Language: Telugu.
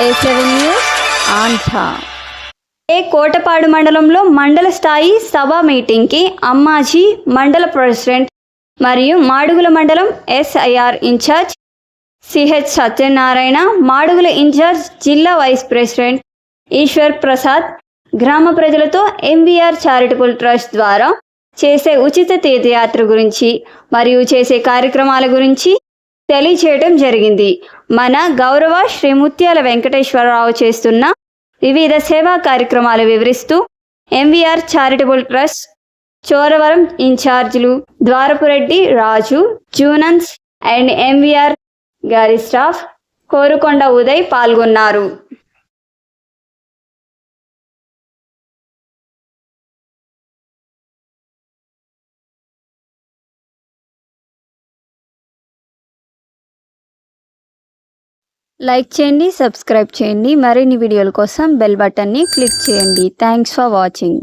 A7 news Andhra. కోటపాడు మండలంలో మండల స్థాయి సభా మీటింగ్కి అమ్మాజీ మండల ప్రెసిడెంట్ మరియు మాడుగుల మండలం SIR in charge CH Satyanarayana, Madugula in charge జిల్లా వైస్ ప్రెసిడెంట్ ఈశ్వర్ ప్రసాద్ గ్రామ ప్రజలతో MVR చారిటబుల్ ట్రస్ట్ ద్వారా చేసే ఉచిత తీర్థయాత్ర గురించి మరియు చేసే కార్యక్రమాల గురించి తెలియచేయడం జరిగింది. మన గౌరవ శ్రీ ముత్యాల వెంకటేశ్వరరావు చేస్తున్న వివిధ సేవా కార్యక్రమాలు వివరిస్తూ MVR చారిటబుల్ ట్రస్ట్ చోరవరం ఇన్ఛార్జీలు ద్వారపురెడ్డి రాజు, జూనన్స్ అండ్ MVR గారి స్టాఫ్ కోరుకొండ ఉదయ్ పాల్గొన్నారు. లైక్ చేయండి, సబ్స్క్రైబ్ చేయండి. మరిన్ని వీడియోల కోసం బెల్ బటన్ని క్లిక్ చేయండి. Thanks for watching.